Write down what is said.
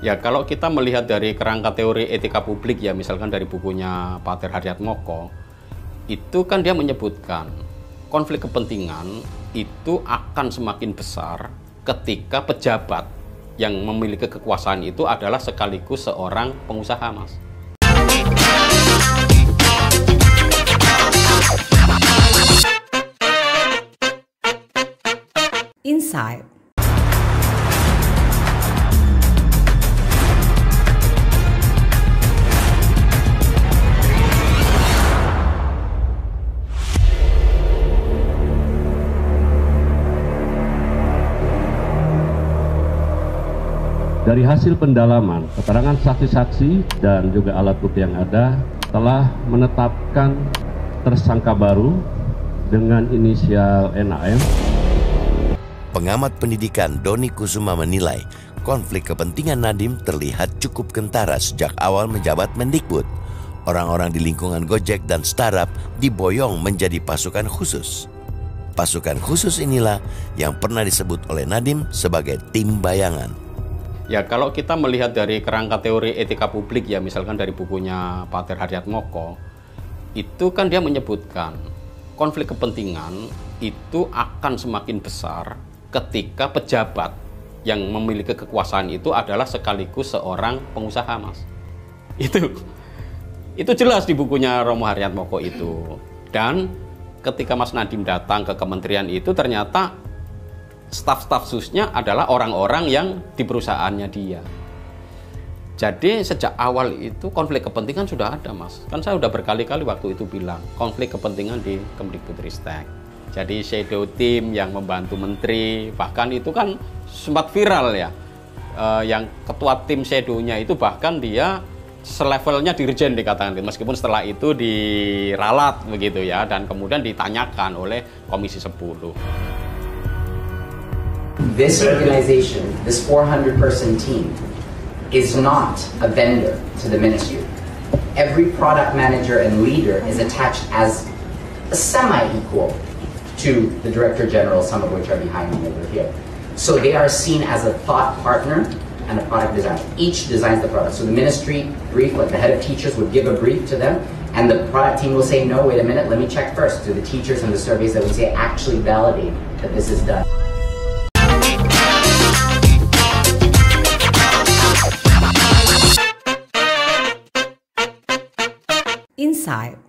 Ya, kalau kita melihat dari kerangka teori etika publik ya, misalkan dari bukunya Pak Harjatmoko, itu kan dia menyebutkan konflik kepentingan itu akan semakin besar ketika pejabat yang memiliki kekuasaan itu adalah sekaligus seorang pengusaha, Mas. Insight. Dari hasil pendalaman, keterangan saksi-saksi dan juga alat bukti yang ada telah menetapkan tersangka baru dengan inisial NAM. Pengamat pendidikan Doni Kusuma menilai konflik kepentingan Nadiem terlihat cukup kentara sejak awal menjabat Mendikbud. Orang-orang di lingkungan Gojek dan startup diboyong menjadi pasukan khusus. Pasukan khusus inilah yang pernah disebut oleh Nadiem sebagai tim bayangan. Ya, kalau kita melihat dari kerangka teori etika publik ya, misalkan dari bukunya Pak Harjatmoko, itu kan dia menyebutkan konflik kepentingan itu akan semakin besar ketika pejabat yang memiliki kekuasaan itu adalah sekaligus seorang pengusaha, Mas. Itu jelas di bukunya Romo Harjatmoko itu. Dan ketika Mas Nadiem datang ke kementerian itu, ternyata staf-staf susnya adalah orang-orang yang di perusahaannya dia. Jadi sejak awal itu konflik kepentingan sudah ada, Mas. Kan saya sudah berkali-kali waktu itu bilang konflik kepentingan di Kemdikbudristek. Jadi shadow team yang membantu menteri, bahkan itu kan sempat viral ya. Yang ketua tim shadow-nya itu bahkan dia selevelnya dirjen dikatakan, meskipun setelah itu diralat begitu ya, dan kemudian ditanyakan oleh Komisi 10. This organization, this 400-person team, is not a vendor to the ministry. Every product manager and leader is attached as a semi-equal to the Director General, some of which are behind me over here. So they are seen as a thought partner and a product designer. Each designs the product. So the ministry brief, like the head of teachers would give a brief to them, and the product team will say, no, wait a minute, let me check first. Do the teachers and the surveys that we say actually validate that this is done? Insight.